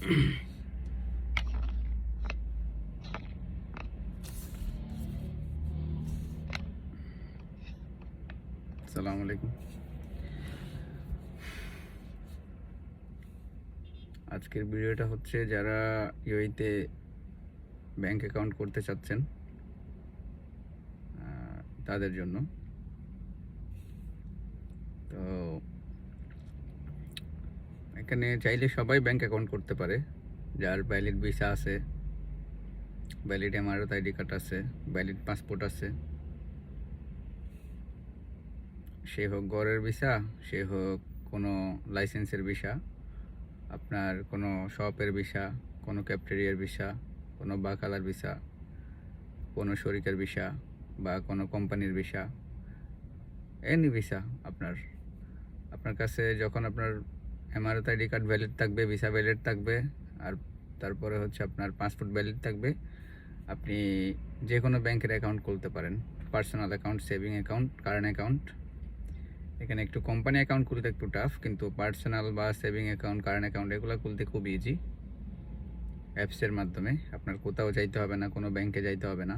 আসসালামু আলাইকুম। আজকের ভিডিওটা হচ্ছে যারা ইউএইতে ব্যাংক অ্যাকাউন্ট করতে চাচ্ছেন তাদের জন্য। তো এখানে চাইলে সবাই ব্যাংক অ্যাকাউন্ট করতে পারে, যার ভ্যালিড ভিসা আছে, ভ্যালিড এমআরএত আইডি কার্ড আছে, ভ্যালিড পাসপোর্ট আছে। সে হোক ঘরের ভিসা, সে হোক কোনো লাইসেন্সের ভিসা, আপনার কোনো শপের ভিসা, কোনো ক্যাফেটেরিয়ার ভিসা, কোনো বাকালার ভিসা, কোনো শরিকের ভিসা বা কোনো কোম্পানির ভিসা, এনি ভিসা। আপনার কাছে যখন আপনার এমআরএত আইডি কার্ড ভ্যালিড থাকবে, ভিসা ভ্যালিড থাকবে, আর তারপরে হচ্ছে আপনার পাসপোর্ট ভ্যালিড থাকবে, আপনি যে কোনো ব্যাংকের অ্যাকাউন্ট খুলতে পারেন। Personal account, saving account, current account. এখানে একটু কোম্পানি অ্যাকাউন্ট খুলতে একটু টাফ, কিন্তু পার্সোনাল বা সেভিং অ্যাকাউন্ট, কারেন্ট অ্যাকাউন্ট এগুলো খুলতে খুব ইজি। অ্যাপসের মাধ্যমে আপনার কোথাও যাইতে হবে না, কোনো ব্যাংকে যাইতে হবে না।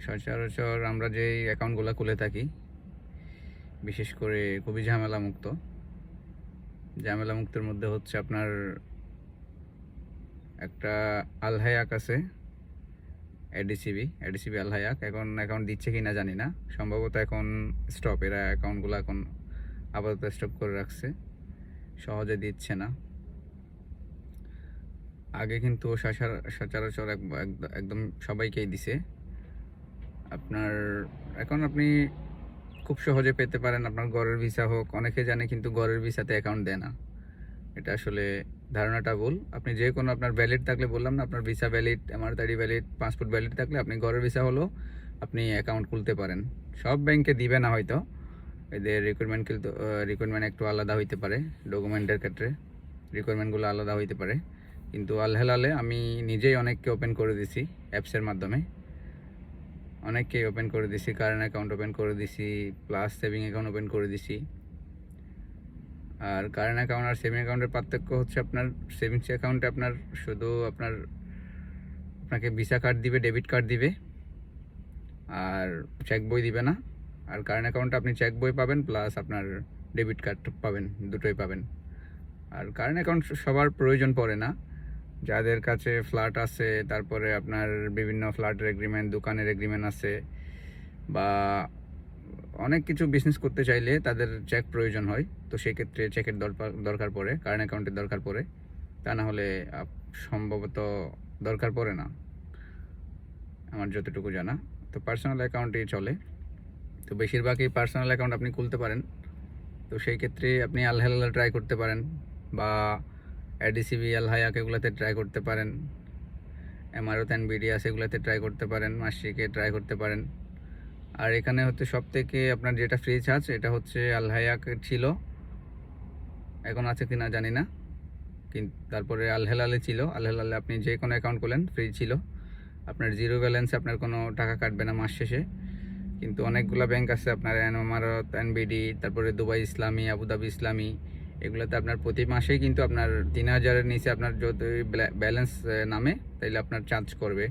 সচরাচর আমরা যেই অ্যাকাউন্টগুলো খুলে থাকি বিশেষ করে খুবই ঝামেলামুক্তের মধ্যে হচ্ছে আপনার একটা আল হায়াক আছে, এডিসিবি আল হায়াক। এখন অ্যাকাউন্ট দিচ্ছে কি না জানি না, সম্ভবত এখন স্টপ, এরা অ্যাকাউন্টগুলো এখন আপাতত স্টপ করে রাখছে, সহজে দিচ্ছে না। আগে কিন্তু সচরাচর একদম সবাইকেই দিছে। আপনার এখন আপনি খুব সহজে পেতে পারেন আপনার ঘরের ভিসা হোক। অনেকে জানে কিন্তু ঘরের ভিসাতে অ্যাকাউন্ট দেয় না, এটা আসলে ধারণাটা ভুল। আপনি যে কোনো আপনার ভ্যালিড থাকলে, বললাম না, আপনার ভিসা ভ্যালিড, এমআরএত আইডি ভ্যালিড, পাসপোর্ট ভ্যালিড থাকলে আপনি ঘরের ভিসা হলো আপনি অ্যাকাউন্ট খুলতে পারেন। সব ব্যাংকে দিবে না হয়তো, এদের রিকোয়ারমেন্ট একটু আলাদা হইতে পারে, ডকুমেন্টের ক্ষেত্রে রিকোয়ারমেন্টগুলো আলাদা হইতে পারে। কিন্তু আল হেলালে আমি নিজেই অনেককে ওপেন করে দিছি অ্যাপসের মাধ্যমে, অনেককেই ওপেন করে দিছি, কারেন্ট অ্যাকাউন্ট ওপেন করে দিছি, প্লাস সেভিং অ্যাকাউন্ট ওপেন করে দিছি। আর কারেন্ট অ্যাকাউন্ট আর সেভিং অ্যাকাউন্টের পার্থক্য হচ্ছে আপনার সেভিংস অ্যাকাউন্টে আপনাকে ভিসা কার্ড দিবে, ডেবিট কার্ড দিবে, আর চেক বই দিবে না। আর কারেন্ট অ্যাকাউন্টে আপনি চেক বই পাবেন, প্লাস আপনার ডেবিট কার্ড পাবেন, দুটোই পাবেন। আর কারেন্ট অ্যাকাউন্ট সবার প্রয়োজন পড়ে না, যাদের কাছে ফ্ল্যাট আছে, তারপরে আপনার বিভিন্ন ফ্ল্যাটের এগ্রিমেন্ট, দোকানের এগ্রিমেন্ট আছে, বা অনেক কিছু বিজনেস করতে চাইলে তাদের চেক প্রয়োজন হয়। তো সেই ক্ষেত্রে চেকের দরকার পড়ে, কারেন্ট অ্যাকাউন্টের দরকার পড়ে। তা না হলে সম্ভবত দরকার পড়ে না, আমার যতটুকু জানা। তো পার্সোনাল অ্যাকাউন্টেই চলে। তো বেশিরভাগই পার্সোনাল অ্যাকাউন্ট আপনি খুলতে পারেন। তো সেই ক্ষেত্রে আপনি আল হেলাল ট্রাই করতে পারেন, বা এডিসিবি, আল হায়াক এগুলোতে ট্রাই করতে পারেন, এমআরএত এনবিডিএস এগুলোতে ট্রাই করতে পারেন, মাসিকে ট্রাই করতে পারেন। আর এখানে হচ্ছে সব থেকে আপনার যেটা ফ্রি চার্জ, এটা হচ্ছে আল হায়াকের ছিল, এখন আছে কিনা জানি না, কিন্তু তারপরে আল হেলালে ছিল। আল হেলালে আপনি যে কোনো অ্যাকাউন্ট করলেন ফ্রি ছিল, আপনার জিরো ব্যালেন্সে আপনার কোনো টাকা কাটবে না মাস শেষে। কিন্তু অনেকগুলো ব্যাংক আছে আপনার, এনমারত, এনবিডি, তারপরে দুবাই ইসলামী, আবুধাবি ইসলামী, এগুলোতে আপনার প্রতি মাসেই কিন্তু আপনার 3000-এর নিচে আপনার যদি ব্যালেন্স নামে তাইলে আপনার চার্জ করবে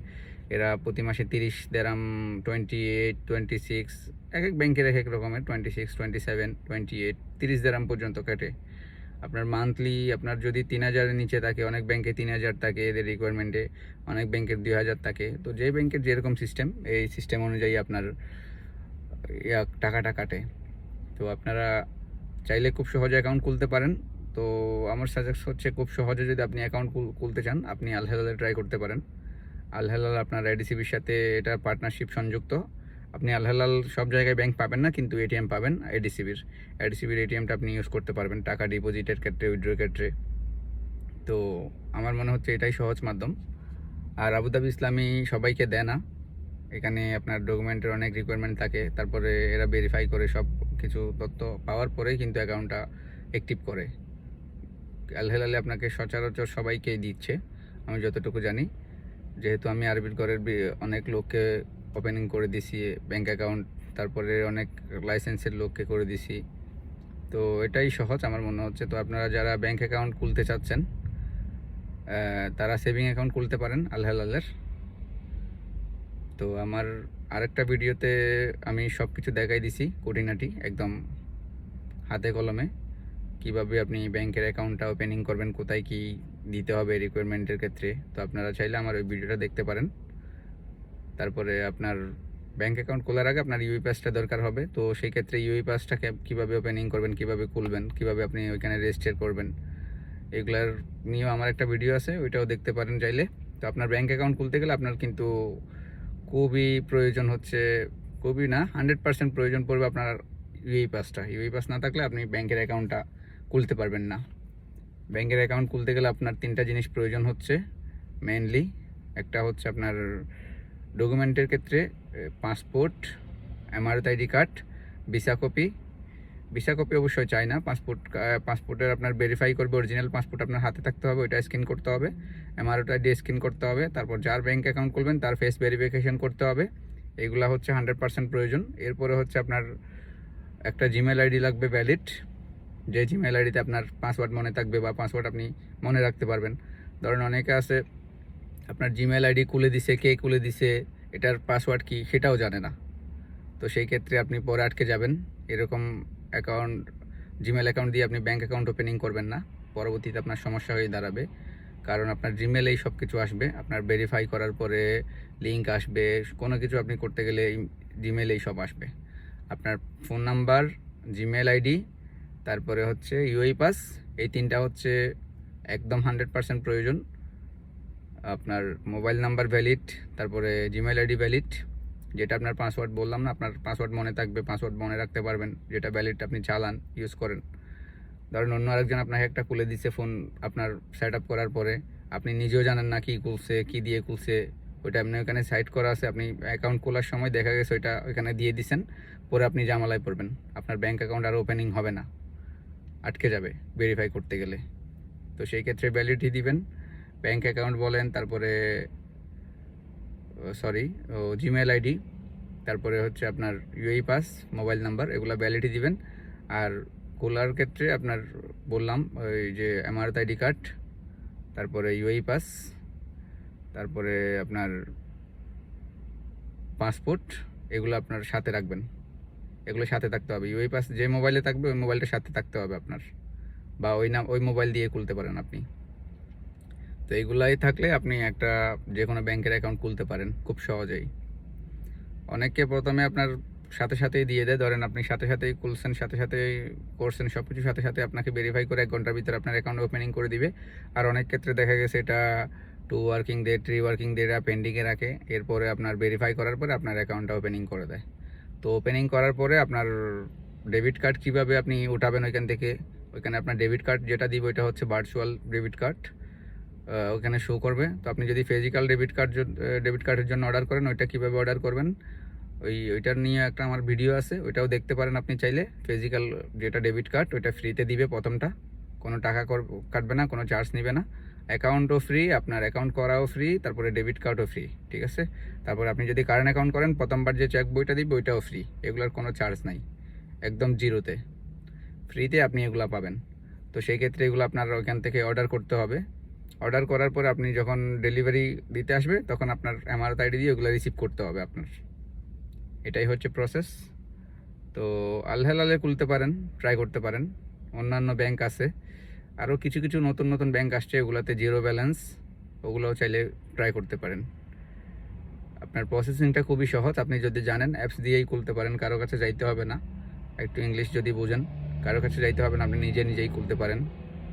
এরা প্রতি মাসে 30 দেরাম, 28, 26, এক এক ব্যাংকের এক এক রকমের, 26, 27, 28, 30 দেরাম পর্যন্ত কাটে আপনার মান্থলি। আপনার যদি 3000-এর নিচে থাকে, অনেক ব্যাংকে 3000 থাকে এদের রিকোয়ারমেন্টে, অনেক ব্যাংকের 2000 থাকে। তো যে ব্যাংকের যেরকম সিস্টেম, এই সিস্টেম অনুযায়ী আপনার টাকাটা কাটে। তো আপনারা চাইলে খুব সহজে অ্যাকাউন্ট খুলতে পারেন। তো আমার সাজেস্ট হচ্ছে, খুব সহজে যদি আপনি অ্যাকাউন্ট খুলতে চান, আপনি আল হেলালে ট্রাই করতে পারেন। আল হেলাল আপনার এডিসিবির সাথে এটা পার্টনারশিপ সংযুক্ত। আপনি আল হেলাল সব জায়গায় ব্যাংক পাবেন না, কিন্তু এটিএম পাবেন এডিসিবির এটিএমটা আপনি ইউজ করতে পারবেন টাকা ডিপোজিটের ক্ষেত্রে, উইথড্রোর ক্ষেত্রে। তো আমার মনে হচ্ছে এটাই সহজ মাধ্যম। আর আবুধাবি ইসলামী সবাইকে দেয় না, এখানে আপনার ডকুমেন্টের অনেক রিকোয়ারমেন্ট থাকে, তারপরে এরা ভেরিফাই করে সব কিছু তথ্য পাওয়ার পরেই কিন্তু অ্যাকাউন্টটা অ্যাক্টিভ করে। আল হেলালে আপনাকে সচরাচর সবাইকেই দিচ্ছে আমি যতটুকু জানি, যেহেতু আমি আরবির ঘরের অনেক লোককে ওপেনিং করে দিছি ব্যাংক অ্যাকাউন্ট, তারপরে অনেক লাইসেন্সের লোককে করে দিছি, তো এটাই সহজ আমার মনে হচ্ছে। তো আপনারা যারা ব্যাংক অ্যাকাউন্ট খুলতে চাচ্ছেন তারা সেভিং অ্যাকাউন্ট খুলতে পারেন আল হালালের। তো আমার আরেকটা ভিডিওতে আমি সব কিছু দেখাই দিছি খুঁটিনাটি একদম হাতে কলমে, কিভাবে আপনি ব্যাংকের অ্যাকাউন্টটা ওপেনিং করবেন, কোথায় কি দিতে হবে রিকোয়ারমেন্টের ক্ষেত্রে। তো আপনারা চাইলে আমার ওই ভিডিওটা দেখতে পারেন। তারপরে আপনার ব্যাংক অ্যাকাউন্ট খোলার আগে আপনার ইউই পাসটা দরকার হবে। তো সেই ক্ষেত্রে ইউই পাসটাকে কীভাবে ওপেনিং করবেন, কিভাবে খুলবেন, কিভাবে আপনি ওইখানে রেজিস্টার করবেন, এগুলার নিয়েও আমার একটা ভিডিও আছে, ওইটাও দেখতে পারেন চাইলে। তো আপনার ব্যাংক অ্যাকাউন্ট খুলতে গেলে আপনার কিন্তু খুবই প্রয়োজন হচ্ছে, খুবই না 100% প্রয়োজন পড়বে আপনার ইউই পাসটা। ইউই পাস না থাকলে আপনি ব্যাংকের অ্যাকাউন্টটা খুলতে পারবেন না। ব্যাংকের অ্যাকাউন্ট খুলতে গেলে আপনার 3টা জিনিস প্রয়োজন হচ্ছে মেইনলি। একটা হচ্ছে আপনার ডকুমেন্টের ক্ষেত্রে passport, Mrs ID card, visa copy. Visa copy অবশ্যই চাই না, পাসপোর্টের আপনার ভেরিফাই করবে, অরিজিনাল পাসপোর্ট আপনার হাতে থাকতে হবে, ওইটা স্ক্যান করতে হবে। এমআরএস আইডি স্ক্যান করতে হবে। তারপর যার ব্যাংক অ্যাকাউন্ট খুলবেন তার ফেস ভেরিফিকেশন করতে হবে। এগুলা হচ্ছে 100% প্রয়োজন। এরপরে হচ্ছে আপনার একটা জিমেল আইডি লাগবে ভ্যালিড, যে জিমেল আইডিতে আপনার পাসওয়ার্ড মনে থাকবে বা পাসওয়ার্ড আপনি মনে রাখতে পারবেন। ধরেন অনেকে আছে আপনার জিমেল আইডি খুলে দিছে, কে খুলে দিছে, এটার পাসওয়ার্ড কি সেটাও জানে না। তো সেই ক্ষেত্রে আপনি পরে আটকে যাবেন। এরকম অ্যাকাউন্ট, জিমেল অ্যাকাউন্ট দিয়ে আপনি ব্যাংক অ্যাকাউন্ট ওপেনিং করবেন না, পরবর্তীতে আপনার সমস্যা হয়ে দাঁড়াবে। কারণ আপনার জিমেলেই সব কিছু আসবে, আপনার ভেরিফাই করার পরে লিঙ্ক আসবে, কোনো কিছু আপনি করতে গেলে জিমেলেই সব আসবে। আপনার ফোন নাম্বার, জিমেল আইডি, তারপরে হচ্ছে ইউআই পাস, এই 3টা হচ্ছে একদম 100% প্রয়োজন। আপনার মোবাইল নাম্বার ভ্যালিড, তারপরে জিমেল আইডি ভ্যালিড, যেটা আপনার পাসওয়ার্ড বললাম না, আপনার পাসওয়ার্ড মনে থাকবে, পাসওয়ার্ড মনে রাখতে পারবেন, যেটা ভ্যালিড আপনি চালান, ইউজ করেন। ধরেন অন্য আরেকজন আপনাকে একটা খুলে দিচ্ছে ফোন আপনার সেট আপ করার পরে, আপনি নিজেও জানেন না কী খুলছে, কী দিয়ে খুলছে, ওইটা আপনি ওইখানে সাইড করা আছে, আপনি অ্যাকাউন্ট খোলার সময় দেখা গেছে ওইটা ওইখানে দিয়ে দিচ্ছেন, পরে আপনি জামালায় পড়বেন, আপনার ব্যাংক অ্যাকাউন্ট আর ওপেনিং হবে না, আটকে যাবে ভেরিফাই করতে গেলে। তো সেই ক্ষেত্রে ভ্যালিডিটি দিবেন, ব্যাংক অ্যাকাউন্ট বলেন, তারপরে জিমেল আইডি, তারপরে হচ্ছে আপনার ইউআই পাস, মোবাইল নাম্বার, এগুলো ভ্যালিডিটি দিবেন। আর খোলার ক্ষেত্রে আপনার বললাম ওই যে এমআরএস আইডি কার্ড, তারপরে ইউআই পাস, তারপরে আপনার পাসপোর্ট, এগুলো আপনার সাথে রাখবেন, এগুলো সাথে থাকতে হবে। ইউআই পাস যে মোবাইলে থাকবে ওই মোবাইলটা সাথে থাকতে হবে আপনার, বা ওই মোবাইল দিয়ে খুলতে পারেন আপনি। তো এইগুলাই থাকলে আপনি একটা যে কোনো ব্যাংকের অ্যাকাউন্ট খুলতে পারেন খুব সহজেই। অনেকে প্রথমে আপনার সাথে সাথেই দিয়ে দেয়, ধরেন আপনি সাথে সাথেই খুলছেন, সাথে সাথেই করছেন, সব কিছু সাথে সাথে আপনাকে ভেরিফাই করে 1 ঘন্টার ভিতরে আপনার অ্যাকাউন্ট ওপেনিং করে দিবে। আর অনেক ক্ষেত্রে দেখা গেছে এটা 2 ওয়ার্কিং ডে, 3 ওয়ার্কিং ডে পেন্ডিংয়ে রাখে, এরপরে আপনার ভেরিফাই করার পরে আপনার অ্যাকাউন্টটা ওপেনিং করে দেয়। তো ওপেনিং করার পরে আপনার ডেবিট কার্ড কীভাবে আপনি উঠাবেন ওইখান থেকে, ওইখানে আপনার ডেবিট কার্ড যেটা দিবে ওইটা হচ্ছে ভার্চুয়াল ডেবিট কার্ড, ওখানে শো করবে। তো আপনি যদি ফিজিক্যাল ডেবিট কার্ডের জন্য অর্ডার করেন, ওইটা কীভাবে অর্ডার করবেন ওইটার নিয়ে একটা আমার ভিডিও আছে, ওইটাও দেখতে পারেন আপনি চাইলে। ফিজিক্যাল যেটা ডেবিট কার্ড ওইটা ফ্রিতে দিবে প্রথমটা, কোনো টাকা কাটবে না, কোনো চার্জ নেবে না, অ্যাকাউন্টও ফ্রি, আপনার অ্যাকাউন্ট করাও ফ্রি, তারপরে ডেবিট কার্ডও ফ্রি, ঠিক আছে। তারপর আপনি যদি কারেন্ট অ্যাকাউন্ট করেন প্রথমবার যে চেক বইটা দিবে ওইটাও ফ্রি, এগুলোর কোনো চার্জ নাই, একদম জিরোতে ফ্রিতে আপনি এগুলো পাবেন। তো সেই ক্ষেত্রে এগুলো আপনার ওইখান থেকে অর্ডার করতে হবে। অর্ডার করার পর আপনি যখন ডেলিভারি দিতে আসবে তখন আপনার এমআরএস আইডি দিয়ে ওগুলো রিসিভ করতে হবে আপনার, এটাই হচ্ছে প্রসেস। তো আল হালালে খুলতে পারেন, ট্রাই করতে পারেন। অন্যান্য ব্যাংক আছে, আরও কিছু কিছু নতুন নতুন ব্যাংক আসছে, ওগুলোতে জিরো ব্যালেন্স, ওগুলোও চাইলে ট্রাই করতে পারেন। আপনার প্রসেসিংটা খুবই সহজ, আপনি যদি জানেন অ্যাপস দিয়েই খুলতে পারেন, কারো কাছে যাইতে হবে না। একটু ইংলিশ যদি বোঝেন, কারো কাছে যাইতে হবে না, আপনি নিজেই খুলতে পারেন।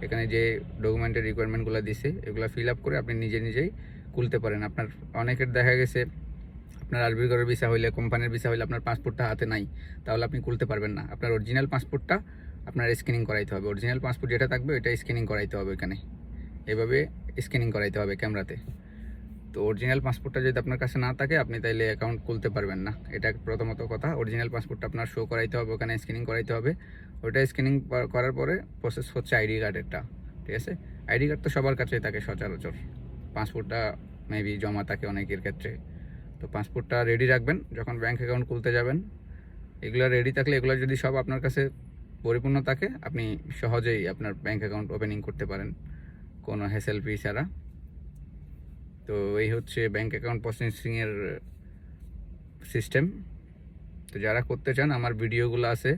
এখানে যে ডকুমেন্টের রিকোয়ারমেন্টগুলো দিছে এগুলো ফিল আপ করে আপনি নিজেই খুলতে পারেন। আপনার অনেকের দেখা গেছে আপনার আরবি ঘরের ভিসা হইলে, কোম্পানির ভিসা হইলে আপনার পাসপোর্টটা হাতে নাই, তাহলে আপনি খুলতে পারবেন না। আপনার অরিজিনাল পাসপোর্টটা আপনার স্ক্যানিং করাইতে হবে, অরিজিনাল পাসপোর্ট যেটা থাকবে ওইটা স্ক্যানিং করাইতে হবে এখানে, এভাবে স্ক্যানিং করাইতে হবে ক্যামেরাতে। তো অরিজিনাল পাসপোর্টটা যদি আপনার কাছে না থাকে আপনি তাইলে অ্যাকাউন্ট খুলতে পারবেন না, এটা প্রথমত কথা। অরিজিনাল পাসপোর্টটা আপনার শো করাইতে হবে, ওখানে স্ক্যানিং করাইতে হবে। ওইটা স্ক্যানিং করার পরে প্রসেস হচ্ছে আইডি কার্ডেরটা, ঠিক আছে। আইডি কার্ড তো সবার কাছেই থাকে সচরাচর, পাসপোর্টটা মেবি জমা থাকে অনেকের ক্ষেত্রে। তো পাসপোর্টটা রেডি রাখবেন যখন ব্যাংক অ্যাকাউন্ট খুলতে যাবেন, এগুলো রেডি থাকলে, এগুলো যদি সব আপনার কাছে পরিপূর্ণ থাকে আপনি সহজেই আপনার ব্যাংক অ্যাকাউন্ট ওপেনিং করতে পারেন কোনো হ্যাসেল ফি ছাড়া। তো এই হচ্ছে ব্যাংক অ্যাকাউন্ট প্রসেসিংয়ের সিস্টেম। তো যারা করতে চান আমার ভিডিওগুলো আছে,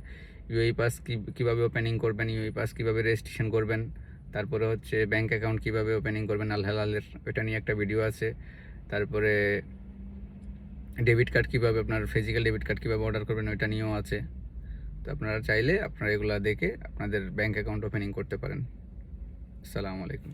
ইউএই পাস কীভাবে ওপেনিং করবেন, ইউএই পাস কীভাবে রেজিস্ট্রেশন করবেন, তারপরে হচ্ছে ব্যাংক অ্যাকাউন্ট কীভাবে ওপেনিং করবেন আল হালালের, ওইটা নিয়ে একটা ভিডিও আছে। তারপরে ডেবিট কার্ড কীভাবে, আপনার ফিজিক্যাল ডেবিট কার্ড কীভাবে অর্ডার করবেন ওইটা নিয়েও আছে। তো আপনারা চাইলে আপনারা এগুলো দেখে আপনাদের ব্যাংক অ্যাকাউন্ট ওপেনিং করতে পারেন। আসসালামু আলাইকুম।